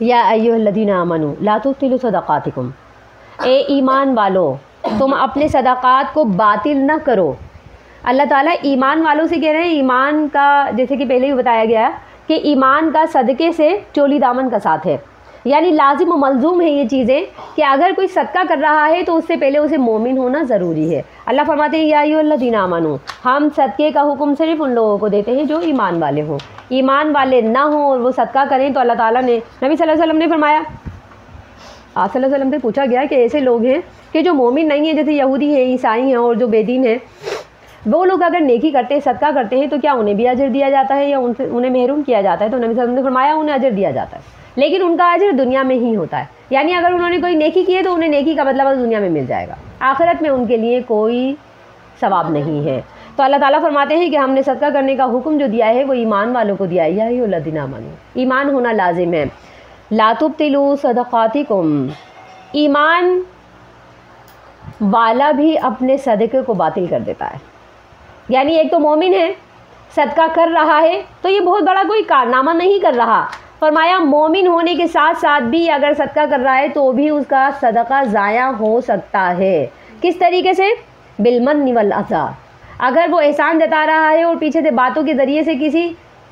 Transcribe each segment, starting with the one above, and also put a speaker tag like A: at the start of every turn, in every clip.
A: یا ایھا الذین آمنوا لا تبطلوا صدقاتکم، اے ایمان والو تم اپنے صدقات کو باطل نہ کرو۔ اللہ تعالیٰ ایمان والوں سے کہہ رہے ہیں، ایمان کا جیسے کہ پہلے بھی بتایا گیا کہ ایمان کا صدقے سے چولی دامن کا ساتھ ہے، یعنی لازم و ملزوم ہے یہ چیزیں کہ اگر کوئی صدقہ کر رہا ہے تو اس سے پہلے اسے مومن ہونا ضروری ہے۔ اللہ فرماتے ہیں یا ایھا الذین آمنوا، ہم صدقے کا حکم صرف ان لوگوں کو دیتے ہیں جو ایمان والے ہوں، ایمان والے نہ ہوں اور وہ صدقہ کریں تو اللہ تعالیٰ نے، نبی صلی اللہ علیہ وسلم نے فرمایا، آپ صلی اللہ علیہ وسلم سے پوچھا گیا کہ ایسے لوگ ہیں کہ جو مومن نہیں ہیں، جیسے یہودی ہیں، عیسائی ہیں اور جو بے دین ہیں، وہ لوگ اگر نیکی کرتے ہیں، صدقہ کرتے ہیں تو کیا انہیں بھی اجر دیا جاتا ہے یا انہیں محروم کیا جاتا ہے؟ تو نبی صلی اللہ علیہ وسلم نے فرمایا انہیں اجر دیا جاتا ہے، لیکن ان کا اجر دنیا میں ہی ہوتا ہے، یعنی اگر انہوں نے کوئی نیکی کی ہے تو انہیں نیکی کا بدلہ دنیا میں مل جائے گا، آخرت میں ان کے لیے کوئی ثواب نہیں ہے۔ تو اللہ تعالیٰ فرماتے ہیں کہ ہم نے صدقہ کرنے کا حکم جو دیا ہے وہ ایمان والوں کو دیا ہے، یا ایھا الذین آمنوا، ایمان ہونا لازم ہے۔ لا تبطلوا صدقاتکم، ایمان والا بھی اپنے صدقے کو باطل کر دیتا ہے، یعنی ایک تو مومن ہے، صدقہ کر رہا ہے تو یہ بہت بڑا کوئی کارنامہ نہیں کر رہا، فرمایا مومن ہونے کے ساتھ ساتھ بھی اگر صدقہ کر رہا ہے تو بھی اس کا صدقہ ضائع ہو سکتا ہے۔ کس طریقے سے؟ بالمن والاذی، اگر وہ احسان جتا رہا ہے اور پیچھے سے باتوں کے ذریعے سے کسی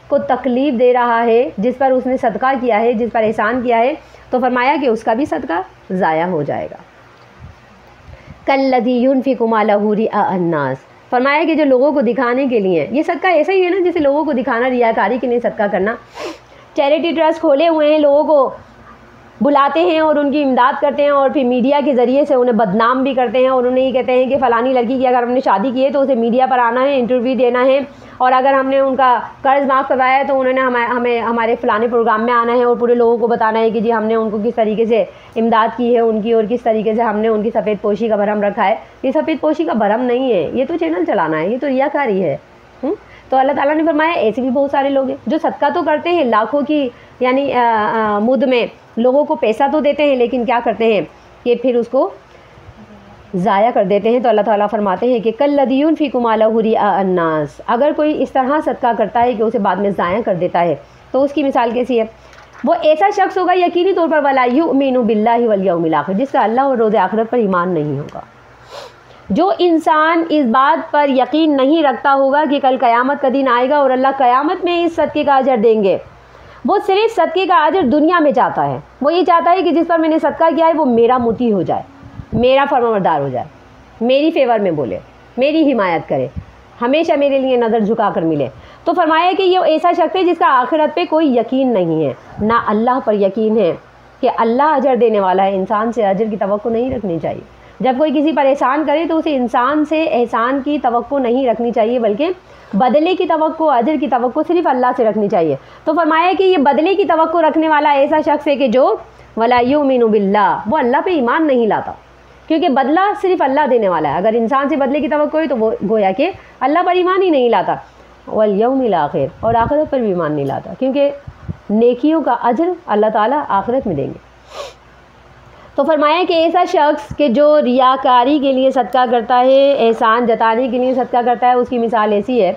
A: کو تکلیف دے رہا ہے جس پر اس نے صدقہ کیا ہے، جس پر احسان کیا ہے، تو فرمایا کہ اس کا بھی صدقہ ضائع ہو جائے گا۔ کالذی ينفق مالہ رئاء الناس، فرمایا کہ جو لوگوں کو دکھانے کے لیے، یہ صدقہ ایسا ہی ہے نا جسے لوگوں کو دکھانا، ریاکاری کے لیے صدقہ کرنا۔ چیریٹی ٹرسٹ کھولے ہوئے ہیں، لوگوں کو بلاتے ہیں اور ان کی امداد کرتے ہیں اور پھر میڈیا کے ذریعے سے انہیں بدنام بھی کرتے ہیں اور انہیں یہ کہتے ہیں کہ فلانی لڑکی کی اگر ہم نے شادی کی ہے تو اسے میڈیا پر آنا ہے، انٹرویو دینا ہے، اور اگر ہم نے ان کا قرض معاف کروایا ہے تو انہوں نے ہمیں ہمارے فلانے پروگرام میں آنا ہے اور پورے لوگوں کو بتانا ہے کہ جی ہم نے ان کو کس طریقے سے امداد کی ہے ان کی، اور کس طریقے سے ہم نے ان کی سفید پوشی کا بھرم رکھا ہے۔ یہ سفید پوشی کا بھرم نہیں ہے، یہ تو چینل چلانا ہے، یہ تو ریاکاری ہے۔ تو اللہ تعالیٰ نے فرمایا ایسے بھی بہت سارے لوگ ہیں جو صدقہ تو کرتے ہیں، لاکھوں کی یعنی مد میں لوگوں کو پیسہ تو دیتے ہیں، لیکن کیا کرتے ہیں کہ پھر اس کو ضائع کر دیتے ہیں۔ تو اللہ تعالیٰ فرماتے ہیں کہ کالذی ينفق مالہ رئاء الناس، اگر کوئی اس طرح صدقہ کرتا ہے کہ اسے بعد میں ضائع کر دیتا ہے تو اس کی مثال کیسی ہے؟ وہ ایسا شخص ہوگا یقینی طور پر ولا یؤمن باللہ والیوم الآخر، جس کا اللہ اور روز آخرت پر ایمان نہیں ہوگا۔ جو انسان اس بات پر یقین نہیں رکھتا ہوگا کہ کل قیامت کا دن آئے گا اور اللہ قیامت میں اس صدقے کا اجر دیں گے، وہ صرف صدقے کا اجر دنیا میں چاہتا ہے، وہ یہ چاہتا ہے کہ جس پر میں نے صدقہ کیا ہے وہ میرا مطیع ہو جائے، میرا فرمانبردار ہو جائے، میری فیور میں بولے، میری حمایت کرے، ہمیشہ میرے لیے نظر جھکا کر ملے۔ تو فرمایا کہ یہ ایسا شخص ہے جس کا آخرت پہ کوئی یقین نہیں ہے، نہ اللہ پر یقین ہے کہ اللہ اجر دینے والا ہے، انسان سے اجر کی توقع نہیں رکھنی چاہیے۔ جب کوئی کسی پر احسان کرے تو اسے انسان سے احسان کی توقع نہیں رکھنی چاہیے، بلکہ بدلے کی توقع، اجر کی توقع صرف اللہ سے رکھنی چاہیے۔ تو فرمایا کہ یہ بدلے کی توقع رکھنے والا ایسا شخص ہے کہ جو ولا یؤمن باللہ، وہ اللہ پہ ایمان نہیں لاتا، کیونکہ بدلہ صرف اللہ دینے والا ہے۔ اگر انسان سے بدلے کی توقع ہوئی تو وہ گویا کہ اللہ پر ایمان ہی نہیں لاتا، والیوم الآخر، اور آخرت پر بھی ایمان نہیں لاتا، کیونکہ نیکیوں کا اجر اللہ تعالیٰ آخرت میں دیں گے۔ تو فرمایا کہ ایسا شخص کہ جو ریاکاری کے لیے صدقہ کرتا ہے، احسان جتانے کے لیے صدقہ کرتا ہے، اس کی مثال ایسی ہے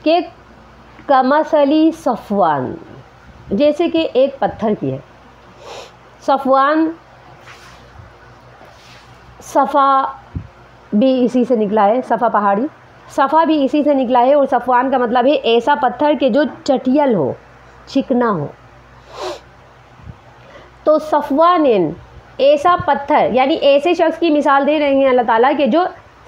A: کہ کمثل صفوان، جیسے کہ ایک پتھر کی ہے۔ صفوان، صفا بھی اسی سے نکلا ہے، صفا پہاڑی، صفا بھی اسی سے نکلا ہے، اور صفوان کا مطلب ہے ایسا پتھر کہ جو چٹیل ہو، چکنا ہو۔ تو صفوان ایسا پتھر، یعنی ایسے شخص کی مثال دے رہے ہیں اللہ تعالیٰ کہ جو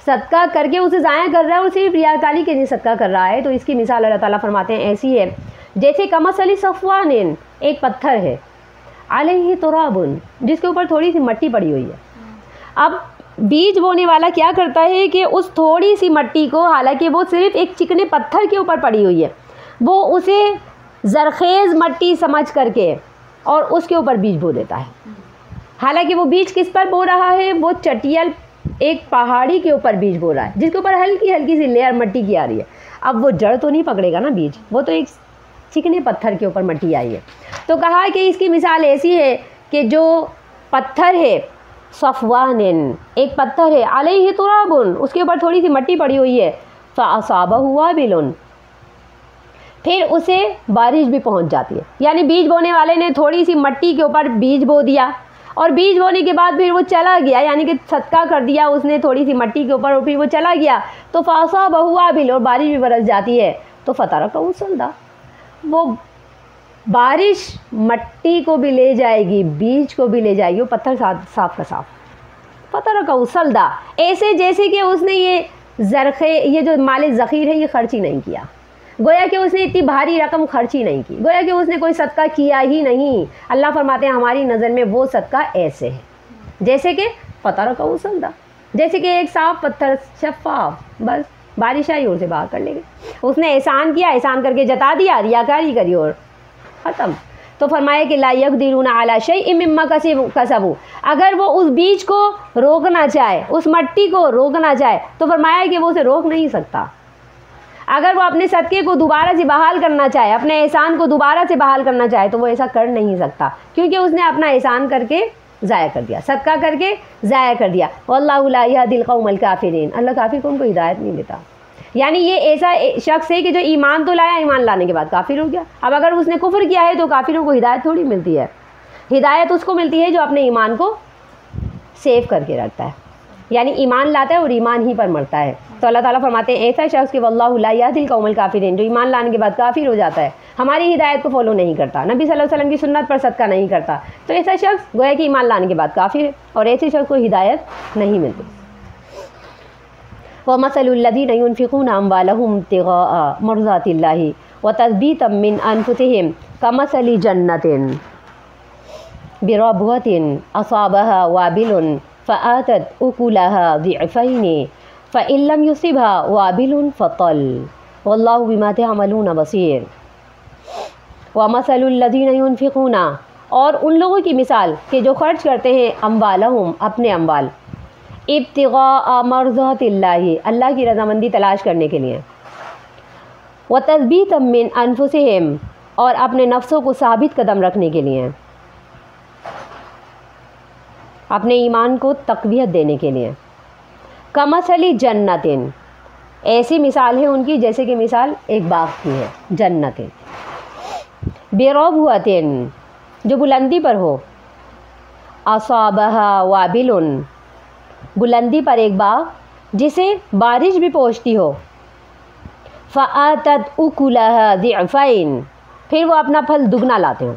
A: صدقہ کر کے اسے ضائع کر رہا ہے، اور صرف ریاکاری کے لیے صدقہ کر رہا ہے۔ تو اس کی مثال اللہ تعالیٰ فرماتے ہیں ایسی ہے جیسے کمثل صفوان، ایک پتھر ہے، علیہ تراب، جس کے اوپر تھوڑی سی مٹی پڑی ہوئی ہے۔ اب بیج بونے والا کیا کرتا ہے کہ اس تھوڑی سی مٹی کو، حالانکہ وہ صرف ایک چکنے پتھر کے اوپر پڑی ہوئی ہے، وہ اسے زرخیز مٹی سمجھ کر کے اور اس کے اوپر بیج بو دیتا ہے۔ حالانکہ وہ بیج کس پر بو رہا ہے؟ وہ چٹیل ایک پہاڑی کے اوپر بیج بو رہا ہے، جس کے اوپر ہلکی ہلکی سی لیئر مٹی کی آ رہی ہے۔ اب وہ جڑ تو نہیں پکڑے گا نا بیج، وہ تو ایک چکنے پتھر کے اوپر مٹی آئی ہے۔ تو کہا کہ اس کی مثال ایسی ہے کہ جو پتھر ہے، صفوان، ایک پتھر ہے، علیہ تراب، اس کے اوپر تھوڑی سی مٹی پڑی ہوئی ہے، فاصابہ وابل، پھر اسے بارش بھی پہنچ جاتی ہے. یعنی بیج بونے والے نے تھوڑی سی مٹی کے اوپر بیج بو دیا اور بیج بونے کے بعد پھر وہ چلا گیا, یعنی کہ صدقہ کر دیا اس نے تھوڑی سی مٹی کے اوپر اور پھر وہ چلا گیا, تو فَأَصَابَهُ وَابِلٌ, اور بارش بھی برس جاتی ہے, تو فَتَرَكَهُ صَلْدًا, وہ بارش مٹی کو بھی لے جائے گی, بیج کو بھی لے جائے گی, وہ پتھر صاف کا صاف. فَتَرَكَهُ صَلْدًا, ایسے جیسے کہ اس نے یہ جو مال ذخیر ہے یہ خرچ ہی نہیں کیا, گویا کہ اس نے اتنی بھاری رقم خرچ ہی نہیں کی, گویا کہ اس نے کوئی صدقہ کیا ہی نہیں. اللہ فرماتے ہیں ہماری نظر میں وہ صدقہ ایسے ہے جیسے کہ فَتَرَكَهُ صَلْدًا, جیسے کہ ایک صاف پتھر شفاف, بس بارش آئی اور سے باہر کر لے گئے. اس نے احسان کیا, احسان کر کے جتا دیا, ریاکاری کری اور ختم. تو فرمایا کہ لا یقدرون علی شیء مما کسبوا, اگر وہ اس بیج کو روکنا چاہے, اس مٹی کو روکنا چاہے, تو فرمایا کہ وہ اسے روک نہیں سکتا. اگر وہ اپنے صدقے کو دوبارہ سے بحال کرنا چاہے, اپنے احسان کو دوبارہ سے بحال کرنا چاہے, تو وہ ایسا کر نہیں سکتا, کیونکہ اس نے اپنا احسان کر کے ضائع کر دیا, صدقہ کر کے ضائع کر دیا. واللہ لا یہدی القوم الکافرین, اللہ کافر کو ان کو ہدایت نہیں دیتا. یعنی یہ ایسا شخص ہے کہ جو ایمان تو لایا, ایمان لانے کے بعد کافر ہو گیا. اب اگر اس نے کفر کیا ہے تو کافروں کو ہدایت تھوڑی ملتی ہے, ہدایت اس کو ملتی ہے جو اپنے ایمان کو سیو کر کے رکھتا ہے, یعنی ایمان لاتا ہے اور ایمان ہی پر مرتا ہے. تو اللہ تعالیٰ فرماتے ہیں ایسا شخص کہ واللہ لا یہدی القوم الکافرین, جو ایمان لانے کے بعد کافر ہو جاتا ہے, ہماری ہدایت کو فالو نہیں کرتا, نبی صلی اللہ علیہ وسلم کی سنت پر صدقہ نہیں کرتا, تو ایسا شخص گویا کہ ایمان لانے کے بعد کافر ہے, اور ایسے شخص کو ہدایت نہیں ملتی. وَمَثَلُ الَّذِينَ يُنْفِقُونَ أَمْوَالَهُمْ ابْتِغَاءَ مَرْضَاتِ اللَّهِ وَتَثْبِيتًا مِّنْ أَنفُسِهِمْ كَمَثَلِ جَنَّةٍ بِرَبْوَةٍ أَصَابَهَا وَابِلٌ فَآتَتْ أُكُلَهَا ضِعْفَيْنِ فَإِن لَّمْ يُصِبْهَا وَابِلٌ فَطَلٌّ وَاللَّهُ بِمَا تَعْمَلُونَ بَصِيرٌ. وَمَثَلُ الَّذِينَ يُنْفِقُونَ, اور ان لوگوں کی مثال کہ جو خرچ کرتے ہیں اموالہم, اپنے اموال, ابتغاء مرضات اللہ, اللہ کی رضامندی تلاش کرنے کے لیے, وتثبیتا من انفسہم, اور اپنے نفسوں کو ثابت قدم رکھنے کے لیے, اپنے ایمان کو تقویت دینے کے لیے. کمثل جنت, ایسی مثال ہے ان کی جیسے کہ مثال ایک باغ کی ہے, جنت بربوۃ, جو بلندی پر ہو, اصابہا وابل, بلندی پر ایک باغ جسے بارش بھی پہنچتی ہو, فآتت اکلہا ضعفین, پھر وہ اپنا پھل دگنا لاتے ہوں.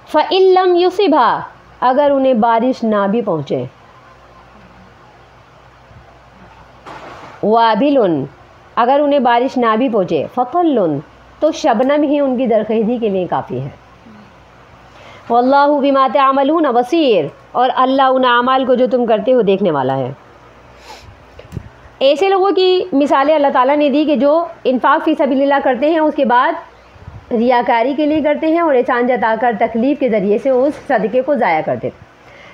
A: فإن لم یصبھا, اگر انہیں بارش نہ بھی پہنچے, وابل, اگر انہیں بارش نہ بھی پہنچے, فطل, تو شبنم ہی ان کی درخیزی کے لیے کافی ہے. واللہ بما تعملون بصیر, اور اللہ ان اعمال کو جو تم کرتے ہو دیکھنے والا ہے. ایسے لوگوں کی مثالیں اللہ تعالیٰ نے دی کہ جو انفاق فی سبیل اللہ کرتے ہیں, اس کے بعد ریاکاری کے لیے کرتے ہیں اور احسان جتا کر تکلیف کے ذریعے سے اس صدقے کو ضائع کر دیتے.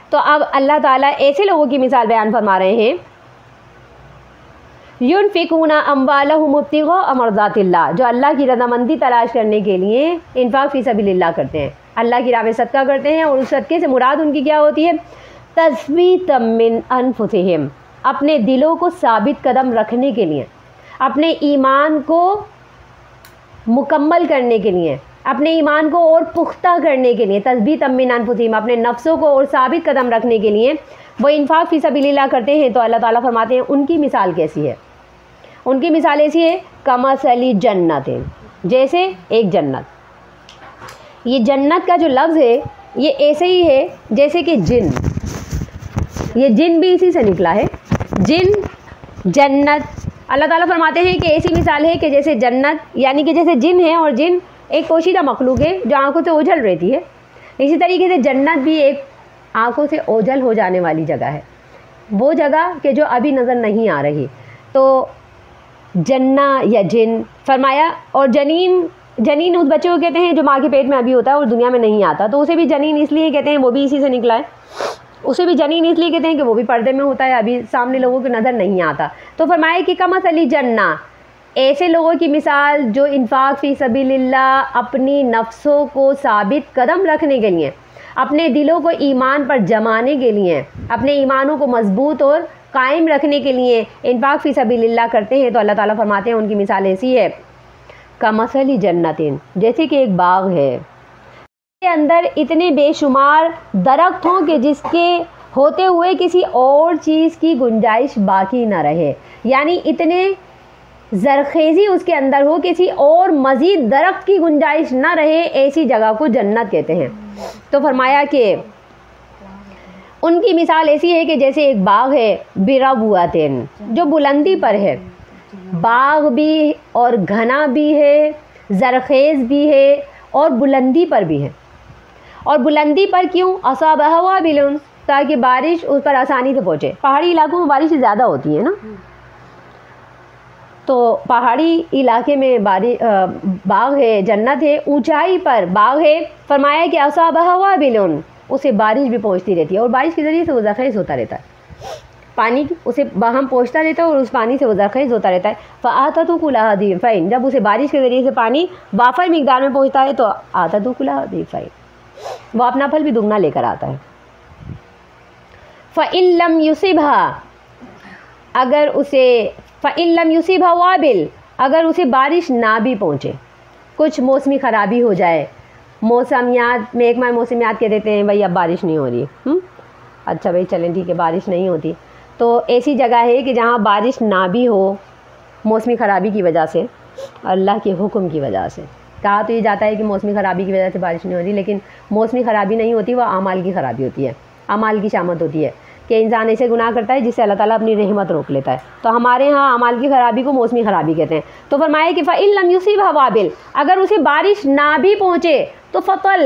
A: تو اب اللہ تعالیٰ ایسے لوگوں کی مثال بیان فرما رہے ہیں, ينفقون اموالهم ابتغاء مرضات اللہ, جو اللہ کی رضامندی تلاش کرنے کے لیے انفاق فی سبیل اللہ کرتے ہیں, اللہ کی راہ میں صدقہ کرتے ہیں, اور اس صدقے سے مراد ان کی کیا ہوتی ہے, تثبیتا من انفسہم, اپنے دلوں کو ثابت قدم رکھنے کے لیے, اپنے ایمان کو مکمل کرنے کے لیے, اپنے ایمان کو اور پختہ کرنے کے لیے, تثبیتا من انفسہم, اپنے نفسوں کو اور ثابت قدم رکھنے کے لیے وہ انفاق فی سبیل اللہ کرتے ہیں. تو اللہ تعالیٰ فرماتے ہیں ان کی مثال کیسی ہے, ان کی مثال ایسی ہے کمثل جنت, جیسے ایک جنت. یہ جنت کا جو لفظ ہے یہ ایسے ہی ہے جیسے کہ جن, یہ جن بھی اسی سے نکلا ہے, جن جنت. اللہ تعالیٰ فرماتے ہیں کہ ایسی مثال ہے کہ جیسے جنت, یعنی کہ جیسے جن ہے, اور جن ایک پوشیدہ مخلوق ہے جو آنکھوں سے اوجھل رہتی ہے, اسی طریقے سے جنت بھی ایک آنکھوں سے اوجھل ہو جانے والی جگہ ہے, وہ جگہ کہ جو ابھی نظر نہیں آ رہی. تو جنہ یا جن فرمایا, اور جنین اس بچے کو کہتے ہیں جو ماں کے پیٹ میں ابھی ہوتا ہے اور دنیا میں نہیں آتا, تو اسے بھی جنین اس لیے کہتے ہیں, وہ بھی اسی سے نکلا ہے. اسے بھی جنین اس لیے کہتے ہیں کہ وہ بھی پردے میں ہوتا ہے, ابھی سامنے لوگوں کو نظر نہیں آتا. تو فرمایا کہ کمثل جنہ, ایسے لوگوں کی مثال جو انفاق فی سبیل اللہ اپنی نفسوں کو ثابت قدم رکھنے کے لیے, اپنے دلوں کو ایمان پر جمانے کے لیے, اپنے ایمانوں کو مضبوط اور قائم رکھنے کے لیے انفاق فی سبیل اللہ کرتے ہیں. تو اللہ تعالیٰ فرماتے ہیں ان کی مثال ایسی ہے کمثل جنتن، جیسے کہ ایک باغ ہے کے اندر اتنے بے شمار درخت ہوں کہ جس کے ہوتے ہوئے کسی اور چیز کی گنجائش باقی نہ رہے، یعنی اتنے زرخیزی اس کے اندر ہو کسی اور مزید درخت کی گنجائش نہ رہے، ایسی جگہ کو جنت کہتے ہیں۔ تو فرمایا کہ ان کی مثال ایسی ہے کہ جیسے ایک باغ ہے بربوتن، جو بلندی پر ہے، باغ بھی اور گھنا بھی ہے، زرخیز بھی ہے اور بلندی پر بھی ہے۔ اور بلندی پر کیوں؟ اصابہ وابل، تاکہ بارش اس پر آسانی سے پہنچے۔ پہاڑی علاقوں میں بارش زیادہ ہوتی ہے نا، تو پہاڑی علاقے میں باغ ہے، جنت ہے، اونچائی پر باغ ہے۔ فرمایا کہ اصابہ وابل، اسے بارش بھی پہنچتی رہتی ہے، اور بارش کے ذریعے سے وہ زرخیز ہوتا رہتا ہے، پانی اسے باہم پہنچتا رہتا ہے اور اس پانی سے وہ زرخیز ہوتا رہتا ہے۔ فآتت کلھا ضعفین، جب اسے بارش کے ذریعے سے پانی وافر مقدار میں پہنچتا ہے تو آتت کلھا ضعفین، وہ اپنا پھل بھی دگنا لے کر آتا ہے۔ فإن لم يصبها، فإن لم يصبها وابل، اگر اسے بارش نہ بھی پہنچے، کچھ موسمی خرابی ہو جائے، موسمیات میں ایک موسمیات کہہ دیتے ہیں بھائی اب بارش نہیں ہو رہی، اچھا بھائی چلیں ٹھیک ہے بارش نہیں ہوتی، تو ایسی جگہ ہے کہ جہاں بارش نہ بھی ہو موسمی خرابی کی وجہ سے، اللہ کے حکم کی وجہ سے۔ کہا تو یہ جاتا ہے کہ موسمی خرابی کی وجہ سے بارش نہیں ہوتی، لیکن موسمی خرابی نہیں ہوتی، وہ اعمال کی خرابی ہوتی ہے، اعمال کی شامت ہوتی ہے کہ انسان ایسے گناہ کرتا ہے جس سے اللہ تعالیٰ اپنی رحمت روک لیتا ہے۔ تو ہمارے ہاں اعمال کی خرابی کو موسمی خرابی کہتے ہیں۔ تو فرمایا کہ فإن لم يصبها وابل، اگر اسے بارش نہ بھی پہنچے تو فطل،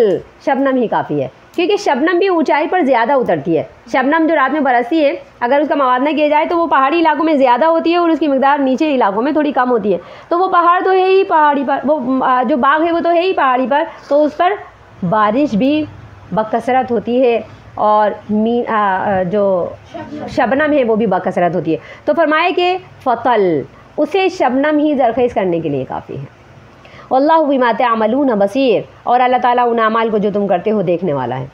A: شبنم ہی کافی ہے، کیونکہ شبنم بھی اونچائی پر زیادہ اترتی ہے۔ شبنم جو رات میں برستی ہے، اگر اس کا موازنہ کیا جائے تو وہ پہاڑی علاقوں میں زیادہ ہوتی ہے اور اس کی مقدار نیچے علاقوں میں تھوڑی کم ہوتی ہے۔ تو وہ پہاڑ تو ہے ہی پہاڑی پر، وہ جو باغ ہے وہ تو ہے ہی پہاڑی پر، تو اس پر بارش بھی بکثرت ہوتی ہے اور جو شبنم ہے وہ بھی بکثرت ہوتی ہے۔ تو فرمائے کہ فطل، اسے شبنم ہی زرخیز کرنے کے لیے کافی ہے۔ واللہ بما تعملون بصیر، اور اللہ تعالیٰ ان اعمال کو جو تم کرتے ہو دیکھنے والا ہے۔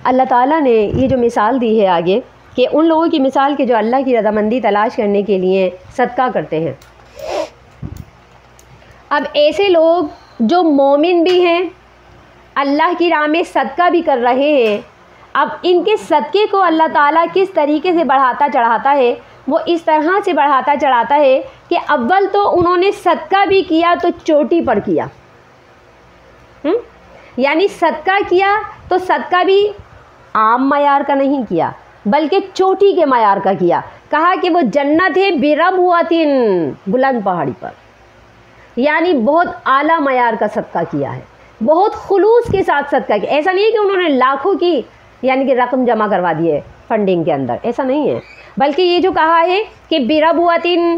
A: اللہ تعالیٰ نے یہ جو مثال دی ہے آگے، کہ ان لوگوں کی مثال کہ جو اللہ کی رضامندی تلاش کرنے کے لیے صدقہ کرتے ہیں۔ اب ایسے لوگ جو مومن بھی ہیں، اللہ کی راہ میں صدقہ بھی کر رہے ہیں، اب ان کے صدقے کو اللہ تعالیٰ کس طریقے سے بڑھاتا چڑھاتا ہے؟ وہ اس طرح سے بڑھاتا چڑھاتا ہے کہ اول تو انہوں نے صدقہ بھی کیا تو چوٹی پر کیا، یعنی صدقہ کیا تو صدقہ بھی عام معیار کا نہیں کیا بلکہ چوٹی کے معیار کا کیا۔ کہا کہ وہ جنت ہے بربوتن، بلند پہاڑی پر، یعنی بہت اعلیٰ معیار کا صدقہ کیا ہے، بہت خلوص کے ساتھ صدقہ کیا۔ ایسا نہیں ہے کہ انہوں نے لاکھوں کی یعنی کہ رقم جمع کروا دی ہے فنڈنگ کے اندر، ایسا نہیں ہے، بلکہ یہ جو کہا ہے کہ بربوتن،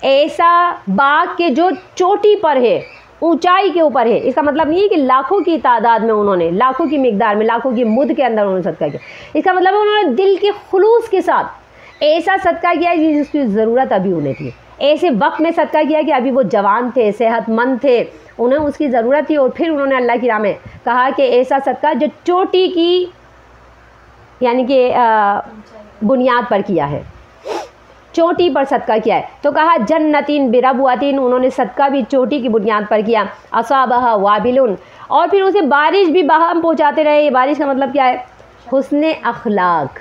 A: ایسا باغ کے جو چوٹی پر ہے، اونچائی کے اوپر ہے۔ اس کا مطلب نہیں ہے کہ لاکھوں کی تعداد میں انہوں نے، لاکھوں کی مقدار میں، لاکھوں کی مد کے اندر انہوں نے صدقہ کیا۔ اس کا مطلب ہے انہوں نے دل کے خلوص کے ساتھ ایسا صدقہ کیا جس کی ضرورت ابھی انہیں تھی، ایسے وقت میں صدقہ کیا کہ ابھی وہ جوان تھے، صحت مند تھے، انہیں اس کی ضرورت تھی، اور پھر انہوں نے اللہ کی راہ میں کہا کہ ایسا صدقہ جو چوٹی کی یعنی کہ بنیاد پر کیا ہے، چوٹی پر صدقہ کیا ہے۔ تو کہا جنتین بربوتین، انہوں نے صدقہ بھی چوٹی کی بنیاد پر کیا۔ اصابہ وابل، اور پھر اسے بارش بھی باہم پہنچاتے رہے۔ یہ بارش کا مطلب کیا ہے؟ حسن اخلاق،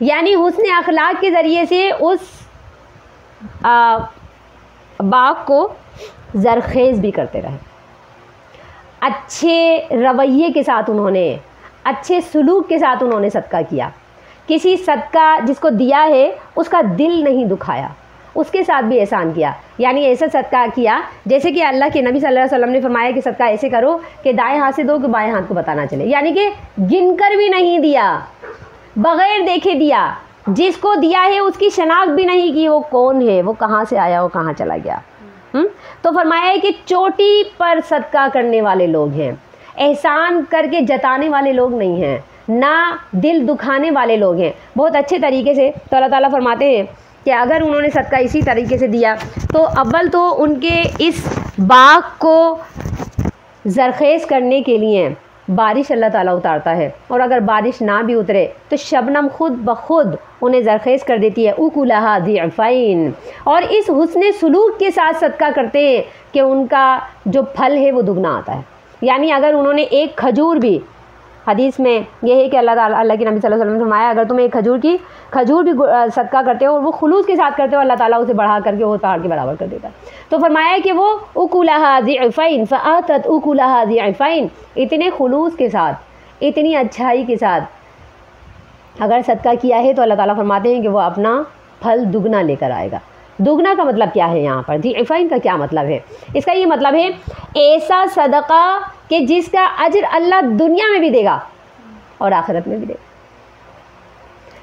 A: یعنی حسن اخلاق کے ذریعے سے اس باغ کو زرخیز بھی کرتے رہے، اچھے رویے کے ساتھ انہوں نے، اچھے سلوک کے ساتھ انہوں نے صدقہ کیا۔ کسی صدقہ جس کو دیا ہے اس کا دل نہیں دکھایا، اس کے ساتھ بھی احسان کیا، یعنی ایسا صدقہ کیا جیسے کہ اللہ کے نبی صلی اللہ علیہ وسلم نے فرمایا کہ صدقہ ایسے کرو کہ دائیں ہاتھ سے دو کہ بائیں ہاتھ کو بتانا چلے، یعنی کہ گن کر بھی نہیں دیا، بغیر دیکھے دیا، جس کو دیا ہے اس کی شناخت بھی نہیں کی، وہ کون ہے، وہ کہاں سے آیا، وہ کہاں چلا گیا۔ تو فرمایا ہے کہ چوٹی پر صدقہ کرنے والے لوگ ہیں، احسان کر کے جتانے والے لوگ نہیں ہیں، نہ دل دکھانے والے لوگ ہیں، بہت اچھے طریقے سے۔ تو اللہ تعالیٰ فرماتے ہیں کہ اگر انہوں نے صدقہ اسی طریقے سے دیا تو اول تو ان کے اس باغ کو زرخیز کرنے کے لیے بارش اللہ تعالیٰ اتارتا ہے، اور اگر بارش نہ بھی اترے تو شبنم خود بخود انہیں زرخیز کر دیتی ہے، اکلھا ضعفین، اور اس حسن سلوک کے ساتھ صدقہ کرتے ہیں کہ ان کا جو پھل ہے وہ دگنا آتا ہے۔ یعنی اگر انہوں نے ایک کھجور بھی، حدیث میں یہ ہے کہ اللہ کے نبی صلی اللہ علیہ وسلم نے فرمایا اگر تم ایک کھجور بھی صدقہ کرتے ہو اور وہ خلوص کے ساتھ کرتے ہو، اللہ تعالیٰ اسے بڑھا کر کے وہ پہاڑ کے برابر کر دیتا ہے۔ تو فرمایا کہ وہ اکلھا ضعفین فآتت اکلھا ضعفین، اتنے خلوص کے ساتھ، اتنی اچھائی کے ساتھ اگر صدقہ کیا ہے تو اللہ تعالیٰ فرماتے ہیں کہ وہ اپنا پھل دگنا لے کر آئے گا۔ دگنا کا مطلب کیا ہے یہاں پر؟ ضعفین کا کیا مطلب ہے؟ اس کا یہ مطلب ہے ایسا صدقہ کہ جس کا اجر اللہ دنیا میں بھی دے گا اور آخرت میں بھی دے گا۔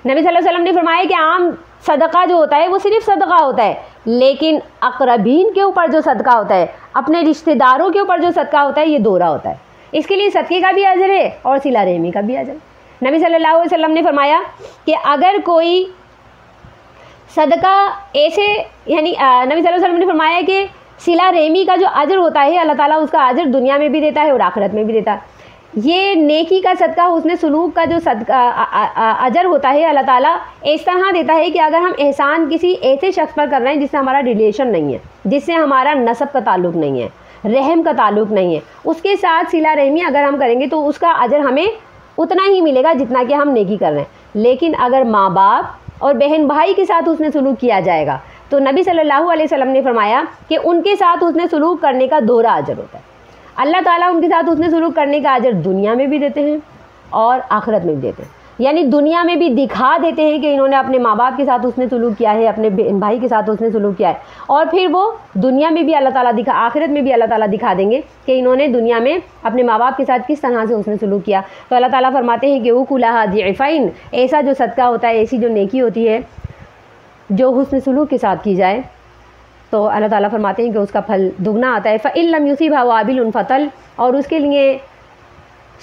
A: نبی صلی اللہ علیہ وسلم نے فرمایا کہ عام صدقہ جو ہوتا ہے وہ صرف صدقہ ہوتا ہے، لیکن اقربین کے اوپر جو صدقہ ہوتا ہے، اپنے رشتہ داروں کے اوپر جو صدقہ ہوتا ہے، یہ دوہرا ہوتا ہے۔ اس کے لیے صدقے کا بھی اجر ہے اور صلہ رحمی کا بھی اجر ہے۔ نبی صلی اللہ علیہ وسلم نے فرمایا کہ اگر کوئی صدقہ ایسے، یعنی نبی صلی اللہ علیہ وسلم نے فرمایا کہ صلہ رحمی کا جو اجر ہوتا ہے اللہ تعالیٰ اس کا اجر دنیا میں بھی دیتا ہے اور آخرت میں بھی دیتا ہے۔ یہ نیکی کا صدقہ، حسن سلوک کا جو صدقہ اجر ہوتا ہے اللہ تعالیٰ اس طرح دیتا ہے کہ اگر ہم احسان کسی ایسے شخص پر کر رہے ہیں جس سے ہمارا ریلیشن نہیں ہے، جس سے ہمارا نسب کا تعلق نہیں ہے، رحم کا تعلق نہیں ہے، اس کے ساتھ صلہ رحمی اگر ہم کریں گے تو اس کا اجر ہمیں اتنا ہی ملے گا جتنا کہ ہم نیکی کر رہے ہیں۔ لیکن اگر ماں باپ اور بہن بھائی کے ساتھ حسن سلوک کیا جائے گا تو نبی صلی اللہ علیہ وسلم نے فرمایا کہ ان کے ساتھ حسن سلوک کرنے کا دوہرا اجر ہوتا ہے۔ اللہ تعالیٰ ان کے ساتھ حسن سلوک کرنے کا اجر دنیا میں بھی دیتے ہیں اور آخرت میں بھی دیتے ہیں۔ یعنی دنیا میں بھی دکھا دیتے ہیں کہ انہوں نے اپنے ماں باپ کے ساتھ حسن سلوک کیا ہے، اپنے بہن بھائی کے ساتھ حسن سلوک کیا ہے، اور پھر وہ دنیا میں بھی اللہ تعالیٰ آخرت میں بھی اللہ تعالیٰ دکھا دیں گے کہ انہوں نے دنیا میں اپنے ماں باپ کے ساتھ کس طرح سے حسن سلوک کیا۔ تو اللہ تعالیٰ فرماتے ہیں کہ اکلھا ضعفین، ایسا جو صدقہ ہوتا ہے، ایسی جو نیکی ہوتی ہے جو حسن سلوک کے ساتھ کی جائے تو اللہ تعالیٰ فرماتے ہیں کہ اس کا پھل دگنا آتا ہے۔ فَإِن لَمْ يُصِبْهَا وَابِلٌ فَطَلٌ، اور اس کے لیے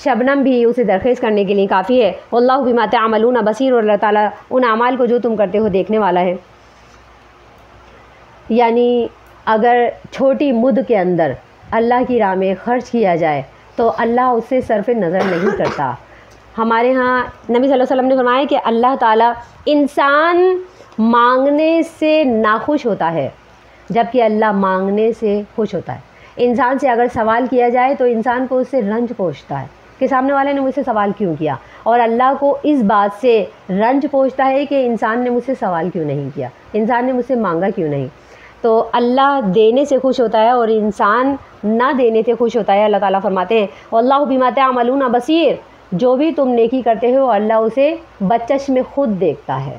A: شبنم بھی اسے درخیز کرنے کے لیے کافی ہے۔ وَاللَّهُ بِمَا تَعْمَلُونَ بَصِيرٌ، اور اللہ تعالیٰ ان اعمال کو جو تم کرتے ہو دیکھنے والا ہے۔ یعنی اگر چھوٹی مد کے اندر اللہ کی راہ میں خرچ کیا جائے تو اللہ اس سے صرف نظر نہیں کرتا۔ ہمارے ہاں نبی صلی اللہ علیہ وسلم نے فرمایا کہ اللہ تعالیٰ انسان مانگنے سے ناخوش ہوتا ہے جبکہ اللہ مانگنے سے خوش ہوتا ہے۔ انسان سے اگر سوال کیا جائے تو انسان کو اس سے رنج پہنچتا ہے کہ سامنے والے نے مجھ سے سوال کیوں کیا، اور اللہ کو اس بات سے رنج پہنچتا ہے کہ انسان نے مجھ سے سوال کیوں نہیں کیا، انسان نے مجھ سے مانگا کیوں نہیں۔ تو اللہ دینے سے خوش ہوتا ہے اور انسان نہ دینے سے خوش ہوتا ہے۔ اللہ تعالیٰ فرماتے ہیں وَاللَّهُ بِمَا تَعْمَلُونَ بَصِيرٌ، جو بھی تم نیکی کرتے ہو اللہ اسے بچش میں خود دیکھتا ہے۔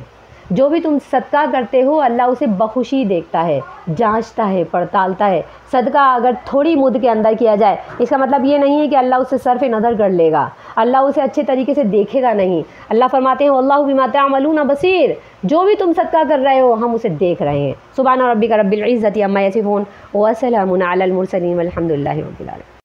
A: جو بھی تم صدقہ کرتے ہو اللہ اسے بخوشی دیکھتا ہے، جانچتا ہے، پڑتالتا ہے۔ صدقہ اگر تھوڑی مد کے اندر کیا جائے اس کا مطلب یہ نہیں ہے کہ اللہ اسے صرف نظر کر لے گا، اللہ اسے اچھے طریقے سے دیکھے گا نہیں۔ اللہ فرماتے ہیں وَاللَّهُ بِمَا تَعْمَلُونَ بَصِيرٌ، جو بھی تم صدقہ کر رہے ہو ہم اسے دیکھ رہے ہیں۔ سبحان ربک رب العزۃ عما یصفون وسلام علی المرسلین والحمد للہ رب العالمین۔